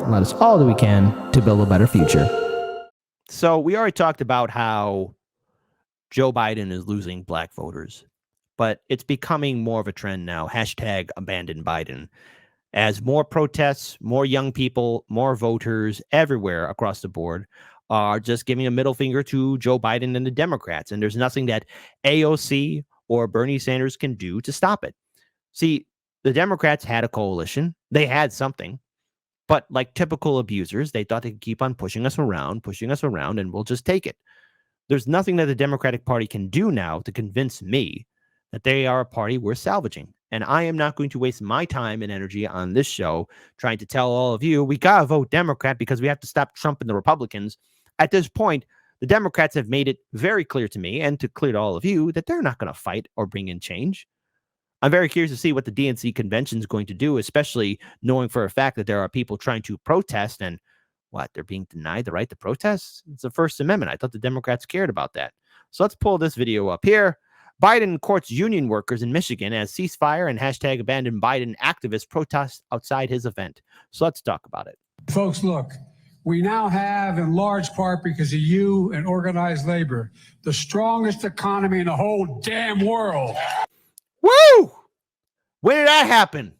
and let us all do we can to build a better future. So we already talked about how Joe Biden is losing black voters, but it's becoming more of a trend now. Hashtag abandon Biden. As more protests, more young people, more voters everywhere across the board are just giving a middle finger to Joe Biden and the Democrats. And there's nothing that AOC or Bernie Sanders can do to stop it. See, the Democrats had a coalition. They had something. But like typical abusers, they thought they could keep on pushing us around, and we'll just take it. There's nothing that the Democratic Party can do now to convince me that they are a party worth salvaging. And I am not going to waste my time and energy on this show trying to tell all of you, we got to vote Democrat because we have to stop Trump and the Republicans. At this point, the Democrats have made it very clear to me and clear to all of you that they're not going to fight or bring in change. I'm very curious to see what the DNC convention is going to do, especially knowing for a fact that there are people trying to protest and they're being denied the right to protest. It's the First Amendment. I thought the Democrats cared about that. So let's pull this video up here. Biden courts union workers in Michigan as ceasefire and hashtag abandon Biden activists protest outside his event. So let's talk about it. Folks, look, we now have, in large part because of you and organized labor, the strongest economy in the whole damn world. Woo! When did that happen?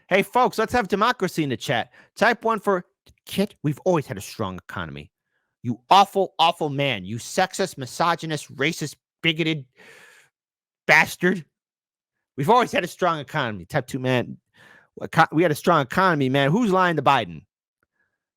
Hey, folks, let's have democracy in the chat. Type 1 for Kit. We've always had a strong economy. You awful, awful man. You sexist, misogynist, racist, bigoted bastard. We've always had a strong economy. Type 2, man. We had a strong economy, man. Who's lying to Biden?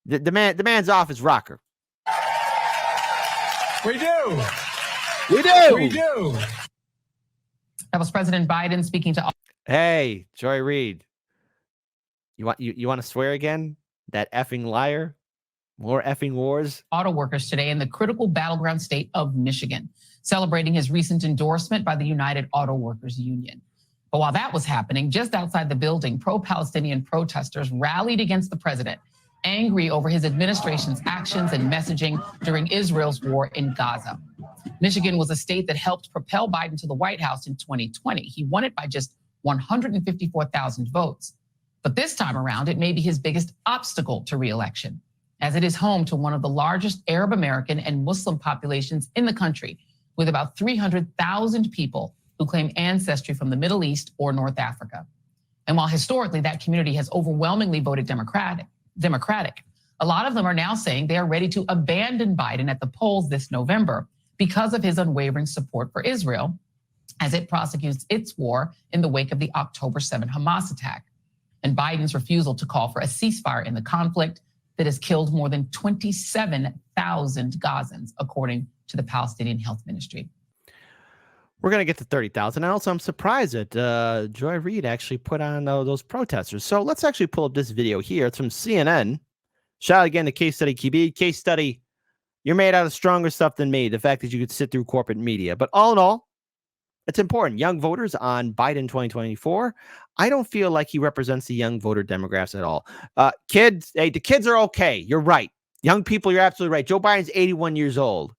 The man's off his rocker. We do. We do. We do. That was President Biden speaking to. Hey, Joy Reid. You want to swear again? That effing liar? More effing wars? Auto workers today in the critical battleground state of Michigan, celebrating his recent endorsement by the United Auto Workers Union. But while that was happening, just outside the building, pro-Palestinian protesters rallied against the president, angry over his administration's actions and messaging during Israel's war in Gaza. Michigan was a state that helped propel Biden to the White House in 2020. He won it by just 154,000 votes. But this time around, it may be his biggest obstacle to re-election, as it is home to one of the largest Arab American and Muslim populations in the country, with about 300,000 people who claim ancestry from the Middle East or North Africa. And while historically that community has overwhelmingly voted Democratic, a lot of them are now saying they are ready to abandon Biden at the polls this November because of his unwavering support for Israel as it prosecutes its war in the wake of the October 7 Hamas attack, and Biden's refusal to call for a ceasefire in the conflict that has killed more than 27,000 Gazans, according to the Palestinian Health Ministry. We're going to get to 30,000. And also, I'm surprised that Joy Reid actually put on those protesters. So let's actually pull up this video here. It's from CNN. Shout out again to Case Study QB. Case Study, you're made out of stronger stuff than me. The fact that you could sit through corporate media. But all in all, it's important. Young voters on Biden 2024. I don't feel like he represents the young voter demographics at all. Kids, hey, the kids are okay. You're right. Young people, you're absolutely right. Joe Biden's 81 years old.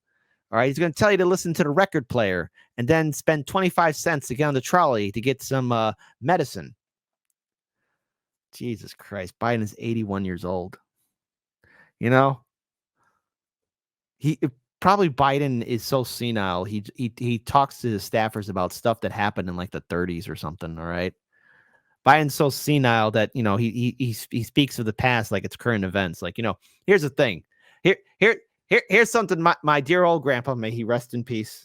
All right. He's going to tell you to listen to the record player and then spend 25 cents to get on the trolley to get some medicine. Jesus Christ. Biden is 81 years old. You know, probably Biden is so senile. He talks to his staffers about stuff that happened in like the 30s or something. All right. Biden's so senile that, you know, he speaks of the past like it's current events. Like, you know, here's the thing. Here's something my dear old grandpa, may he rest in peace.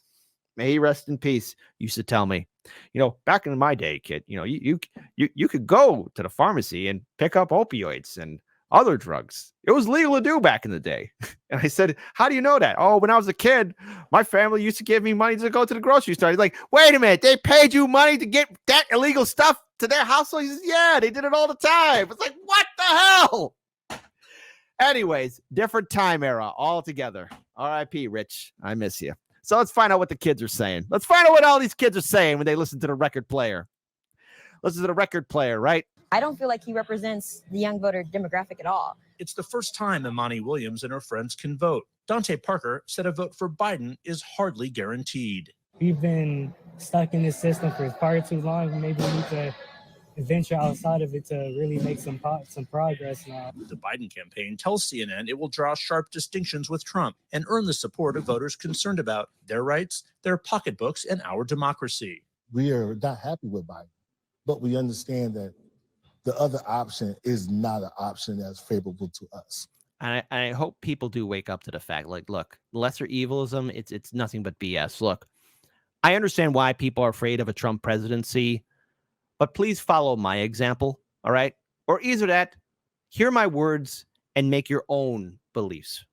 May he rest in peace, used to tell me. You know, back in my day, kid, you know, you could go to the pharmacy and pick up opioids and other drugs. It was legal to do back in the day. And I said, how do you know that? Oh, when I was a kid, my family used to give me money to go to the grocery store. He's like, wait a minute, they paid you money to get that illegal stuff to their household? He says, yeah, they did it all the time. It's like, what the hell? Anyways, different time era altogether. R.I.P. Rich. I miss you. So let's find out what the kids are saying. Let's find out what all these kids are saying when they listen to the record player. Listen to the record player, right? I don't feel like he represents the young voter demographic at all. It's the first time Imani Williams and her friends can vote. Dante Parker said a vote for Biden is hardly guaranteed. We've been stuck in this system for far too long. Maybe we need to venture outside of it to really make some progress now. The Biden campaign tells CNN it will draw sharp distinctions with Trump and earn the support of voters concerned about their rights, their pocketbooks, and our democracy. We are not happy with Biden, but we understand that the other option is not an option that's favorable to us. And I hope people do wake up to the fact, like, look, lesser evilism, it's nothing but BS. Look, I understand why people are afraid of a Trump presidency, but please follow my example, all right? Or either that, hear my words and make your own beliefs.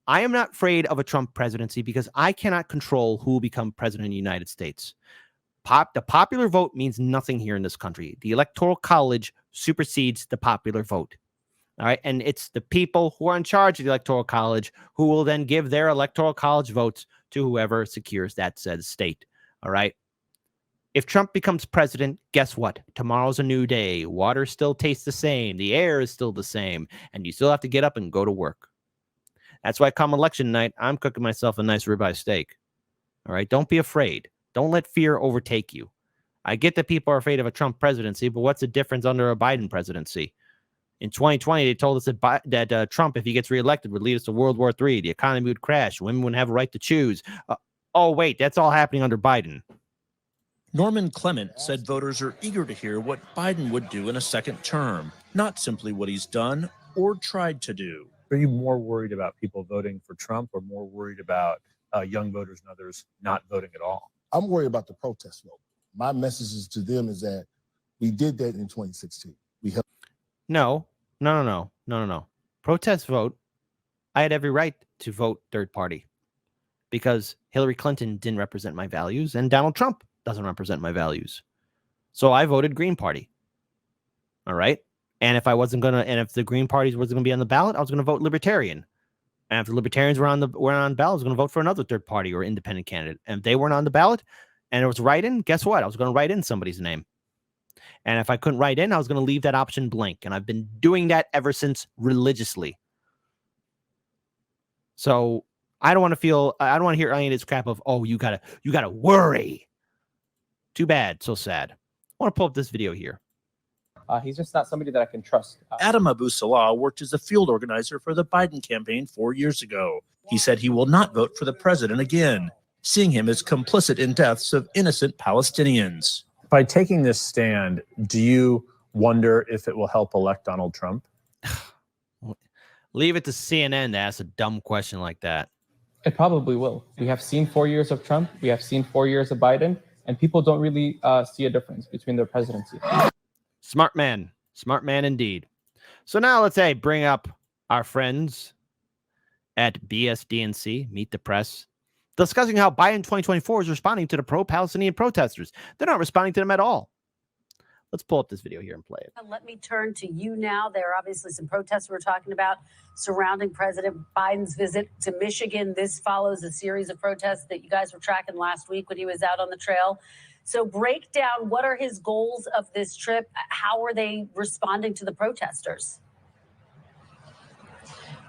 I am not afraid of a Trump presidency because I cannot control who will become president of the United States. The popular vote means nothing here in this country. The Electoral College supersedes the popular vote. All right. And it's the people who are in charge of the Electoral College who will then give their Electoral College votes to whoever secures that said state. All right. If Trump becomes president, guess what? Tomorrow's a new day. Water still tastes the same. The air is still the same. And you still have to get up and go to work. That's why come election night, I'm cooking myself a nice ribeye steak. All right. Don't be afraid. Don't let fear overtake you. I get that people are afraid of a Trump presidency, but what's the difference under a Biden presidency? In 2020, they told us that Trump, if he gets reelected, would lead us to World War III. The economy would crash. Women wouldn't have a right to choose. Oh, wait, that's all happening under Biden. Norman Clement said voters are eager to hear what Biden would do in a second term, not simply what he's done or tried to do. Are you more worried about people voting for Trump or more worried about young voters and others not voting at all? I'm worried about the protest vote. My message to them is that we did that in 2016. No. Protest vote. I had every right to vote third party because Hillary Clinton didn't represent my values and Donald Trump doesn't represent my values. So I voted Green Party. All right. And if if the Green Party wasn't going to be on the ballot, I was going to vote Libertarian. And if the Libertarians were on the ballot, I was going to vote for another third party or independent candidate. And if they weren't on the ballot and it was write-in, guess what? I was going to write in somebody's name. And if I couldn't write in, I was going to leave that option blank. And I've been doing that ever since religiously. So I don't want to hear any of this crap of, oh, you gotta worry. Too bad. So sad. I want to pull up this video here. He's just not somebody that I can trust. Adam Abu Salah worked as a field organizer for the Biden campaign 4 years ago. He said he will not vote for the president again, seeing him as complicit in deaths of innocent Palestinians. By taking this stand, do you wonder if it will help elect Donald Trump? Leave it to CNN to ask a dumb question like that. It probably will. We have seen 4 years of Trump. We have seen 4 years of Biden, and people don't really see a difference between their presidency. Smart man indeed. So now let's bring up our friends at BSDNC, Meet the Press, discussing how Biden 2024 is responding to the pro-Palestinian protesters. They're not responding to them at all. Let's pull up this video here and play it. Let me turn to you now. There are obviously some protests we're talking about surrounding President Biden's visit to Michigan. This follows a series of protests that you guys were tracking last week when he was out on the trail. So break down, what are his goals of this trip? How are they responding to the protesters?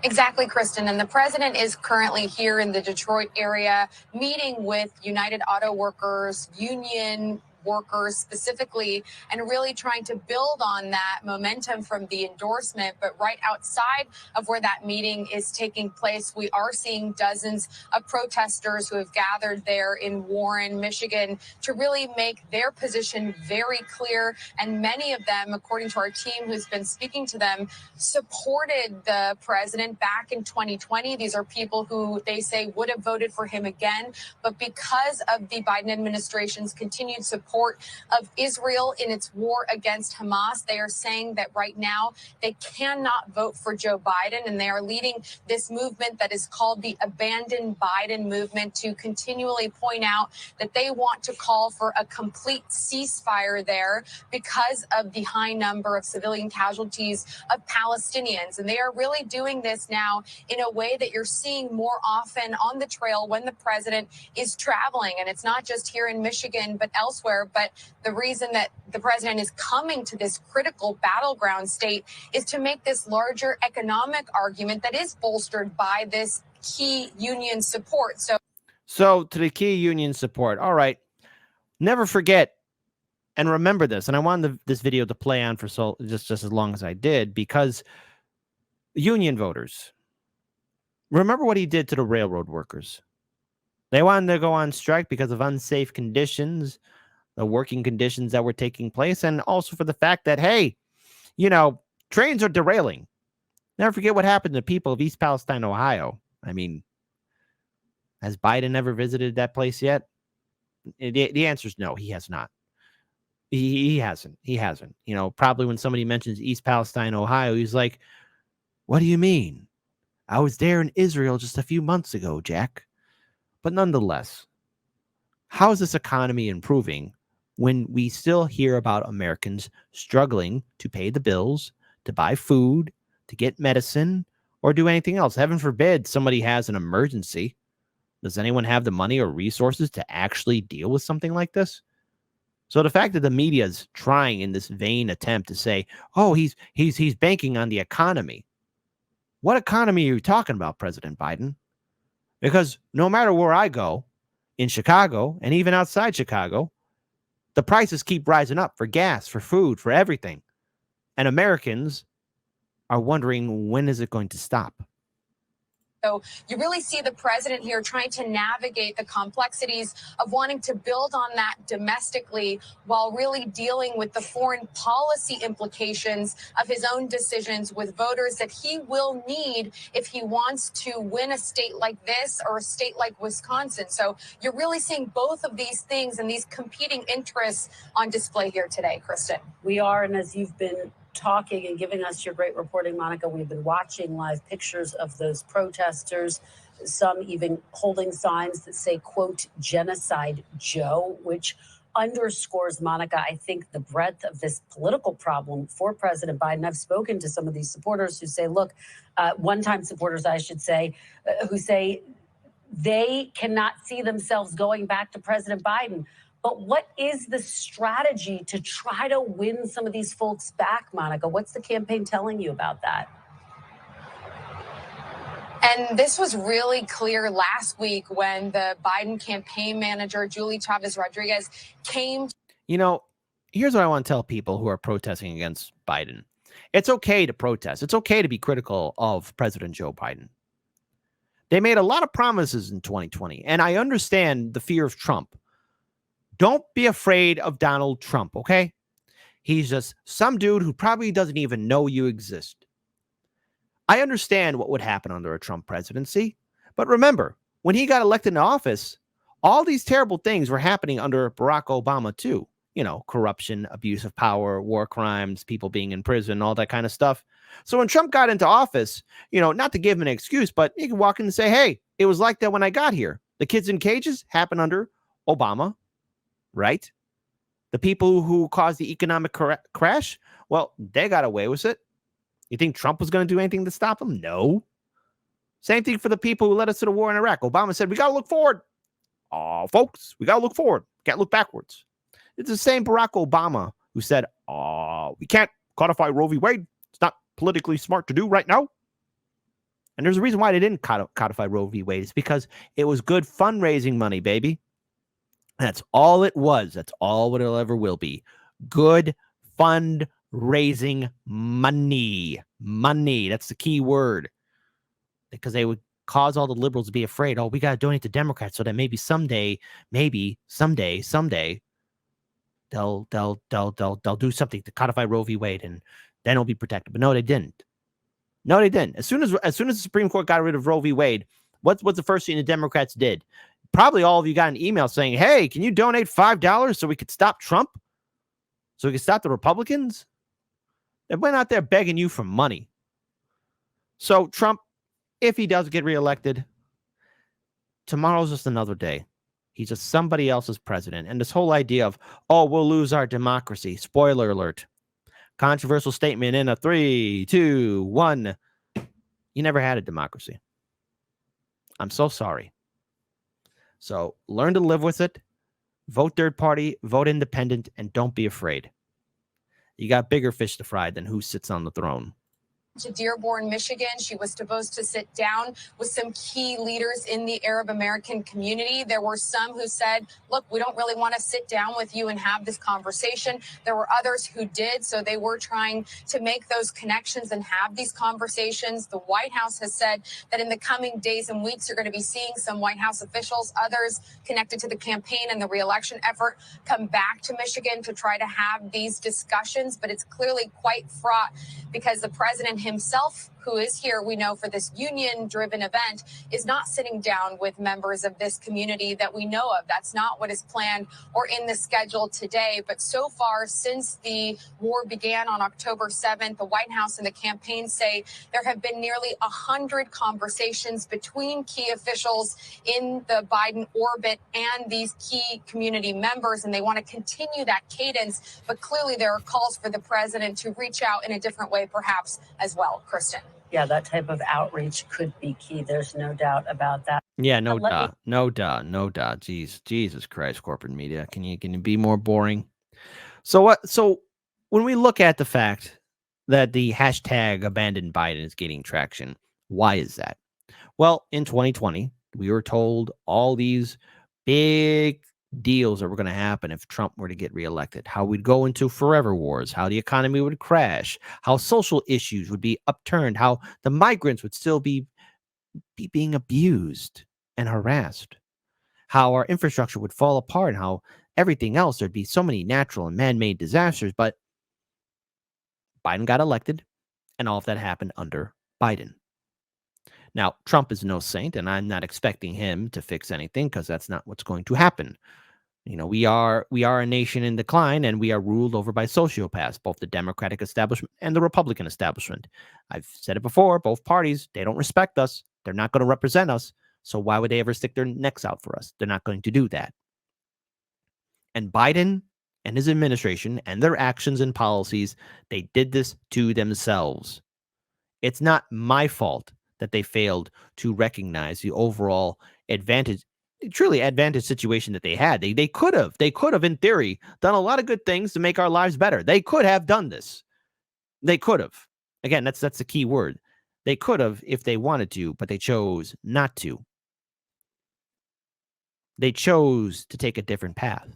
Exactly, Kristen. And the president is currently here in the Detroit area meeting with United Auto Workers, union workers specifically, and really trying to build on that momentum from the endorsement. But right outside of where that meeting is taking place, we are seeing dozens of protesters who have gathered there in Warren, Michigan, to really make their position very clear. And many of them, according to our team who's been speaking to them, supported the president back in 2020. These are people who they say would have voted for him again. But because of the Biden administration's continued support of Israel in its war against Hamas, they are saying that right now they cannot vote for Joe Biden, and they are leading this movement that is called the Abandon Biden movement to continually point out that they want to call for a complete ceasefire there because of the high number of civilian casualties of Palestinians. And they are really doing this now in a way that you're seeing more often on the trail when the president is traveling. And it's not just here in Michigan, but elsewhere. But the reason that the president is coming to this critical battleground state is to make this larger economic argument that is bolstered by this key union support. So to the key union support. All right. Never forget, And remember this, and I wanted this video to play on for just as long as I did, because union voters, remember what he did to the railroad workers. They wanted to go on strike because of unsafe conditions, the working conditions that were taking place, and also for the fact that, hey, trains are derailing. Never forget what happened to people of East Palestine, Ohio. I mean, has Biden ever visited that place yet? The answer is no, he has not. He hasn't. He hasn't. Probably when somebody mentions East Palestine, Ohio, he's like, what do you mean? I was there in Israel just a few months ago, Jack. But nonetheless, how is this economy improving when we still hear about Americans struggling to pay the bills, to buy food, to get medicine, or do anything else? Heaven forbid somebody has an emergency. Does anyone have the money or resources to actually deal with something like this? So the fact that the media is trying in this vain attempt to say, oh, he's banking on the economy. What economy are you talking about, President Biden? Because no matter where I go in Chicago and even outside Chicago, the prices keep rising up for gas, for food, for everything. And Americans are wondering, when is it going to stop? So you really see the president here trying to navigate the complexities of wanting to build on that domestically while really dealing with the foreign policy implications of his own decisions with voters that he will need if he wants to win a state like this or a state like Wisconsin. So you're really seeing both of these things and these competing interests on display here today, Kristen. We are, and as you've been talking and giving us your great reporting, Monica, we've been watching live pictures of those protesters, some even holding signs that say, quote, Genocide Joe, which underscores, Monica, I think, the breadth of this political problem for President Biden. I've spoken to some of these supporters who say, look, one-time supporters, I should say, who say they cannot see themselves going back to President Biden. But what is the strategy to try to win some of these folks back, Monica? What's the campaign telling you about that? And this was really clear last week when the Biden campaign manager, Julie Chavez Rodriguez, came. Here's what I want to tell people who are protesting against Biden. It's okay to protest. It's okay to be critical of President Joe Biden. They made a lot of promises in 2020, and I understand the fear of Trump. Don't be afraid of Donald Trump, okay? He's just some dude who probably doesn't even know you exist. I understand what would happen under a Trump presidency, but remember, when he got elected into office, all these terrible things were happening under Barack Obama too. Corruption, abuse of power, war crimes, people being in prison, all that kind of stuff. So when Trump got into office, not to give him an excuse, but he could walk in and say, hey, it was like that when I got here. The kids in cages happened under Obama. Right? The people who caused the economic crash, well, they got away with it. You think Trump was going to do anything to stop them? No. Same thing for the people who led us to the war in Iraq. Obama said, we got to look forward. Oh, folks, we got to look forward. Can't look backwards. It's the same Barack Obama who said, we can't codify Roe v. Wade. It's not politically smart to do right now. And there's a reason why they didn't codify Roe v. Wade. It's because it was good fundraising money, baby. That's all it was. That's all what it ever will be. Good fundraising money. Money. That's the key word. Because they would cause all the liberals to be afraid. Oh, we got to donate to Democrats so that maybe someday, they'll do something to codify Roe v. Wade, and then it'll be protected. But no, they didn't. No, they didn't. As soon as the Supreme Court got rid of Roe v. Wade, what's the first thing the Democrats did? Probably all of you got an email saying, hey, can you donate $5 so we could stop Trump? So we could stop the Republicans? They went out there begging you for money. So Trump, if he does get reelected, tomorrow's just another day. He's just somebody else's president. And this whole idea of, we'll lose our democracy. Spoiler alert. Controversial statement in a 3, 2, 1. You never had a democracy. I'm so sorry. So learn to live with it. Vote third party, vote independent, and don't be afraid. You got bigger fish to fry than who sits on the throne. to Dearborn, Michigan. She was supposed to sit down with some key leaders in the Arab American community. There were some who said, look, we don't really want to sit down with you and have this conversation. There were others who did. So they were trying to make those connections and have these conversations. The White House has said that in the coming days and weeks, you're going to be seeing some White House officials, others connected to the campaign and the reelection effort, come back to Michigan to try to have these discussions. But it's clearly quite fraught because the president himself, who is here, we know, for this union-driven event, is not sitting down with members of this community that we know of. That's not what is planned or in the schedule today. But so far, since the war began on October 7th, the White House and the campaign say there have been nearly 100 conversations between key officials in the Biden orbit and these key community members, and they want to continue that cadence. But clearly, there are calls for the president to reach out in a different way, perhaps, as well. Kristen. Yeah, that type of outreach could be key. There's no doubt about that. Yeah, no Let me- doubt. No doubt. No doubt. Jeez, Jesus Christ, corporate media. Can you be more boring? So when we look at the fact that the hashtag abandoned Biden is gaining traction, why is that? Well, in 2020, we were told all these big deals that were going to happen if Trump were to get reelected, how we'd go into forever wars, how the economy would crash, how social issues would be upturned, how the migrants would still be being abused and harassed, how our infrastructure would fall apart, how everything else, there'd be so many natural and man-made disasters. But Biden got elected, and all of that happened under Biden. Now, Trump is no saint, and I'm not expecting him to fix anything because that's not what's going to happen. You know, we are a nation in decline, and we are ruled over by sociopaths, both the Democratic establishment and the Republican establishment. I've said it before, both parties, they don't respect us. They're not going to represent us. So why would they ever stick their necks out for us? They're not going to do that. And Biden and his administration and their actions and policies, they did this to themselves. It's not my fault that they failed to recognize the overall truly advantage situation that they had. They could have, in theory, done a lot of good things to make our lives better. They could have done this. They could have. Again, that's the key word. They could have if they wanted to, but they chose not to. They chose to take a different path.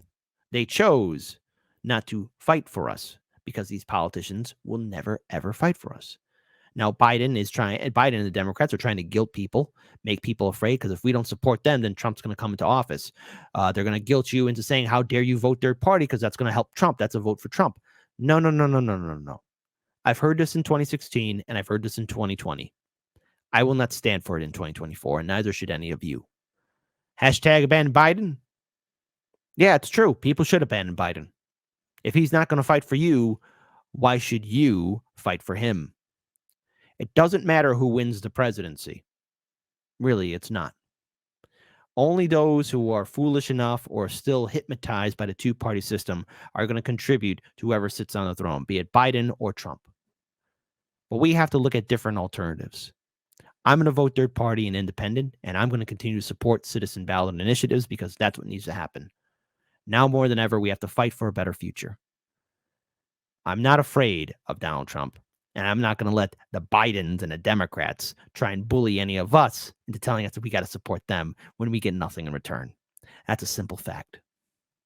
They chose not to fight for us because these politicians will never, ever fight for us. Now, Biden and the Democrats are trying to guilt people, make people afraid, because if we don't support them, then Trump's going to come into office. They're going to guilt you into saying, how dare you vote their party, because that's going to help Trump. That's a vote for Trump. No. I've heard this in 2016, and I've heard this in 2020. I will not stand for it in 2024, and neither should any of you. Hashtag abandon Biden. Yeah, it's true. People should abandon Biden. If he's not going to fight for you, why should you fight for him? It doesn't matter who wins the presidency. Really, it's not. Only those who are foolish enough or still hypnotized by the two-party system are going to contribute to whoever sits on the throne, be it Biden or Trump. But we have to look at different alternatives. I'm going to vote third party and independent, and I'm going to continue to support citizen ballot initiatives because that's what needs to happen. Now more than ever, we have to fight for a better future. I'm not afraid of Donald Trump. And I'm not going to let the Bidens and the Democrats try and bully any of us into telling us that we got to support them when we get nothing in return. That's a simple fact.